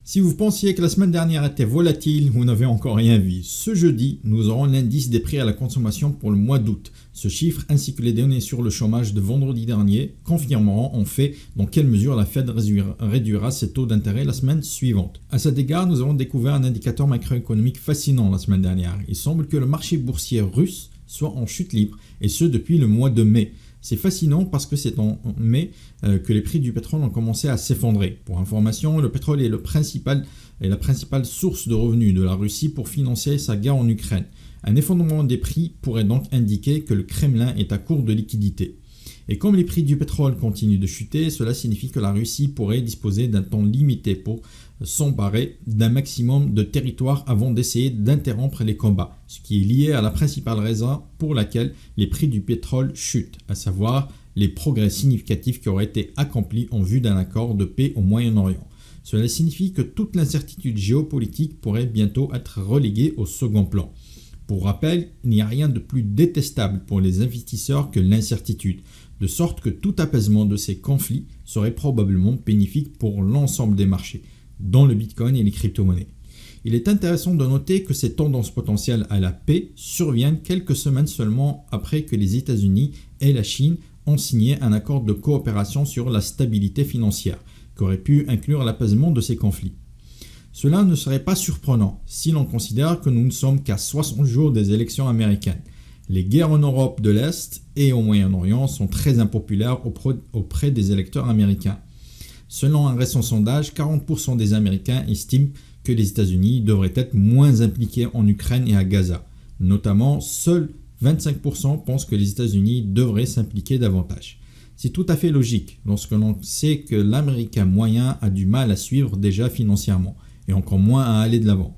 Si vous pensiez que la semaine dernière était volatile, vous n'avez encore rien vu. Ce jeudi, nous aurons l'indice des prix à la consommation pour le mois d'août. Ce chiffre, ainsi que les données sur le chômage de vendredi dernier, confirmeront en fait dans quelle mesure la Fed réduira ses taux d'intérêt la semaine suivante. À cet égard, nous avons découvert un indicateur macroéconomique fascinant la semaine dernière. Il semble que le marché boursier russe soit en chute libre, et ce depuis le mois de mai. C'est fascinant parce que c'est en mai que les prix du pétrole ont commencé à s'effondrer. Pour information, le pétrole est la principale source de revenus de la Russie pour financer sa guerre en Ukraine. Un effondrement des prix pourrait donc indiquer que le Kremlin est à court de liquidités. Et comme les prix du pétrole continuent de chuter, cela signifie que la Russie pourrait disposer d'un temps limité pour s'emparer d'un maximum de territoire avant d'essayer d'interrompre les combats, ce qui est lié à la principale raison pour laquelle les prix du pétrole chutent, à savoir les progrès significatifs qui auraient été accomplis en vue d'un accord de paix au Moyen-Orient. Cela signifie que toute l'incertitude géopolitique pourrait bientôt être reléguée au second plan. Pour rappel, il n'y a rien de plus détestable pour les investisseurs que l'incertitude, de sorte que tout apaisement de ces conflits serait probablement bénéfique pour l'ensemble des marchés, dont le Bitcoin et les crypto-monnaies. Il est intéressant de noter que ces tendances potentielles à la paix surviennent quelques semaines seulement après que les États-Unis et la Chine ont signé un accord de coopération sur la stabilité financière, qui aurait pu inclure l'apaisement de ces conflits. Cela ne serait pas surprenant si l'on considère que nous ne sommes qu'à 60 jours des élections américaines. Les guerres en Europe de l'Est et au Moyen-Orient sont très impopulaires auprès des électeurs américains. Selon un récent sondage, 40% des Américains estiment que les États-Unis devraient être moins impliqués en Ukraine et à Gaza. Notamment, seuls 25% pensent que les États-Unis devraient s'impliquer davantage. C'est tout à fait logique lorsque l'on sait que l'Américain moyen a du mal à suivre déjà financièrement et encore moins à aller de l'avant.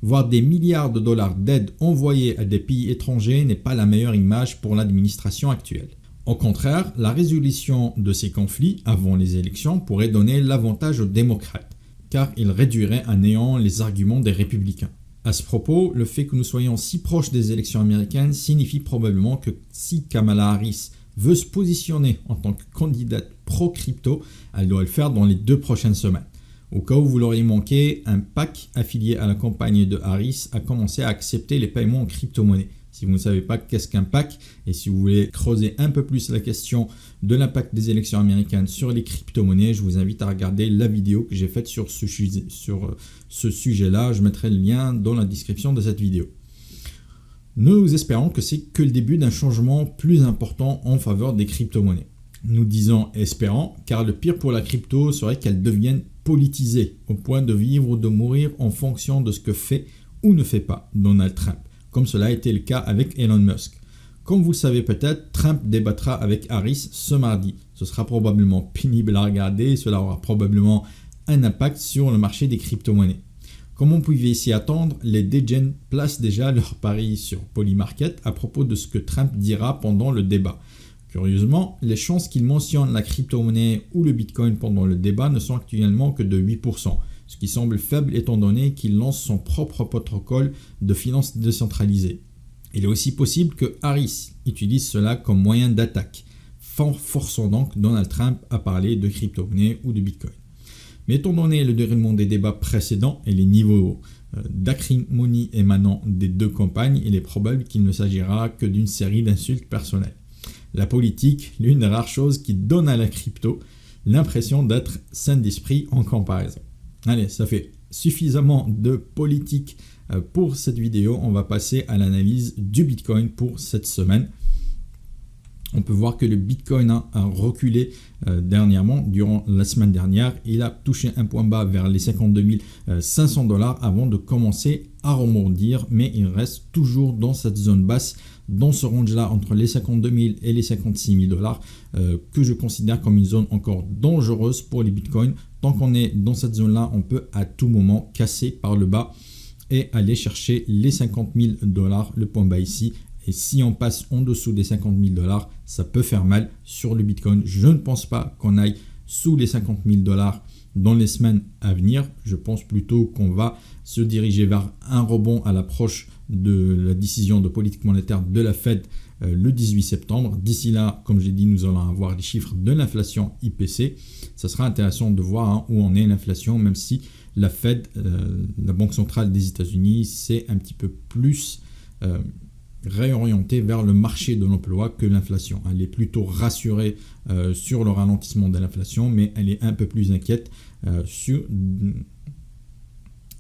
Voir des milliards de dollars d'aide envoyés à des pays étrangers n'est pas la meilleure image pour l'administration actuelle. Au contraire, la résolution de ces conflits avant les élections pourrait donner l'avantage aux démocrates, car il réduirait à néant les arguments des républicains. À ce propos, le fait que nous soyons si proches des élections américaines signifie probablement que si Kamala Harris veut se positionner en tant que candidate pro-crypto, elle doit le faire dans les 2 prochaines semaines. Au cas où vous l'auriez manqué, un PAC affilié à la campagne de Harris a commencé à accepter les paiements en crypto-monnaie. Si vous ne savez pas qu'est-ce qu'un PAC et si vous voulez creuser un peu plus la question de l'impact des élections américaines sur les crypto-monnaies, je vous invite à regarder la vidéo que j'ai faite sur ce sujet-là. Je mettrai le lien dans la description de cette vidéo. Nous espérons que c'est que le début d'un changement plus important en faveur des crypto-monnaies. Nous disons espérant, car le pire pour la crypto serait qu'elle devienne politisée, au point de vivre ou de mourir en fonction de ce que fait ou ne fait pas Donald Trump, comme cela a été le cas avec Elon Musk. Comme vous le savez peut-être, Trump débattra avec Harris ce mardi. Ce sera probablement pénible à regarder et cela aura probablement un impact sur le marché des crypto-monnaies. Comme on pouvait s'y attendre, les degen placent déjà leur pari sur Polymarket à propos de ce que Trump dira pendant le débat. Curieusement, les chances qu'il mentionne la crypto-monnaie ou le Bitcoin pendant le débat ne sont actuellement que de 8%, ce qui semble faible étant donné qu'il lance son propre protocole de finances décentralisées. Il est aussi possible que Harris utilise cela comme moyen d'attaque, forçant donc Donald Trump à parler de crypto-monnaie ou de Bitcoin. Mais étant donné le déroulement des débats précédents et les niveaux d'acrimonie émanant des 2 campagnes, il est probable qu'il ne s'agira que d'une série d'insultes personnelles. La politique, l'une des rares choses qui donne à la crypto l'impression d'être saine d'esprit en comparaison. Allez, ça fait suffisamment de politique pour cette vidéo. On va passer à l'analyse du Bitcoin pour cette semaine. On peut voir que le Bitcoin a reculé dernièrement, durant la semaine dernière. Il a touché un point bas vers les 52 500 $ avant de commencer à rebondir, mais il reste toujours dans cette zone basse, dans ce range-là entre les 52 000 et les 56 000 $, que je considère comme une zone encore dangereuse pour les Bitcoins. Tant qu'on est dans cette zone-là, on peut à tout moment casser par le bas et aller chercher les 50 000 $, le point bas ici. Et si on passe en dessous des 50 000 $, ça peut faire mal sur le Bitcoin. Je ne pense pas qu'on aille sous les 50 000 $ dans les semaines à venir. Je pense plutôt qu'on va se diriger vers un rebond à l'approche de la décision de politique monétaire de la Fed le 18 septembre. D'ici là, comme j'ai dit, nous allons avoir les chiffres de l'inflation IPC. Ça sera intéressant de voir où en est l'inflation, même si la Fed, la Banque centrale des États-Unis, c'est un petit peu plus réorientée vers le marché de l'emploi que l'inflation. Elle est plutôt rassurée sur le ralentissement de l'inflation, mais elle est un peu plus inquiète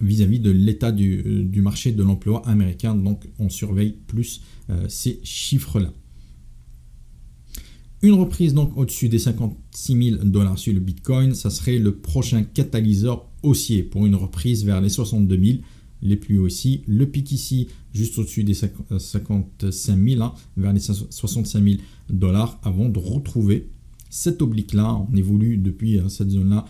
vis-à-vis de l'état du marché de l'emploi américain. Donc on surveille plus ces chiffres-là. Une reprise donc au-dessus des 56 000 $ sur le Bitcoin, ça serait le prochain catalyseur haussier pour une reprise vers les 62 000, les plus hauts ici. Le pic ici, juste au-dessus des 55 000, vers les 65 000 $ avant de retrouver cette oblique-là. On évolue depuis cette zone-là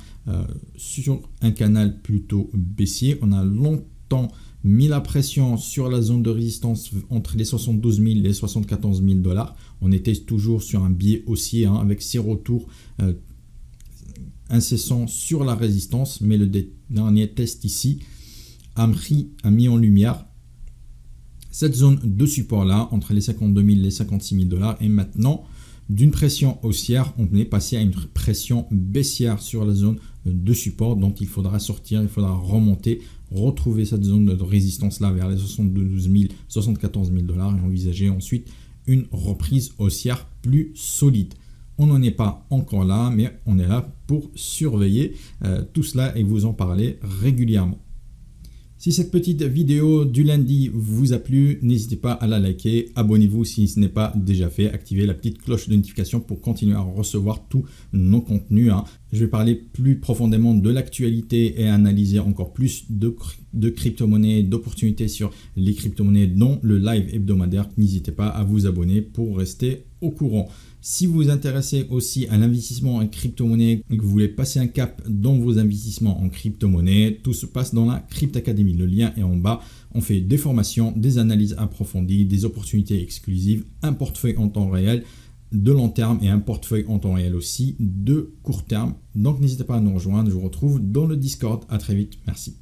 sur un canal plutôt baissier. On a longtemps mis la pression sur la zone de résistance entre les 72 000 et les 74 000 $. On était toujours sur un biais haussier avec ces retours incessants sur la résistance, mais le dernier test ici a mis en lumière cette zone de support là entre les 52 000 et les 56 000 $. Et maintenant, d'une pression haussière, on est passé à une pression baissière sur la zone de support, dont il faudra sortir, il faudra remonter, retrouver cette zone de résistance là vers les 72 000, 74 000 $ et envisager ensuite une reprise haussière plus solide. On n'en est pas encore là, mais on est là pour surveiller tout cela et vous en parler régulièrement. Si cette petite vidéo du lundi vous a plu, n'hésitez pas à la liker, abonnez-vous si ce n'est pas déjà fait, activez la petite cloche de notification pour continuer à recevoir tous nos contenus. Je vais parler plus profondément de l'actualité et analyser encore plus de crypto-monnaies, d'opportunités sur les crypto-monnaies, dont le live hebdomadaire. N'hésitez pas à vous abonner pour rester au courant. Si vous vous intéressez aussi à l'investissement en crypto-monnaie et que vous voulez passer un cap dans vos investissements en crypto-monnaie, tout se passe dans la Crypto Academy. Le lien est en bas. On fait des formations, des analyses approfondies, des opportunités exclusives, un portefeuille en temps réel de long terme et un portefeuille en temps réel aussi de court terme. Donc n'hésitez pas à nous rejoindre. Je vous retrouve dans le Discord. À très vite. Merci.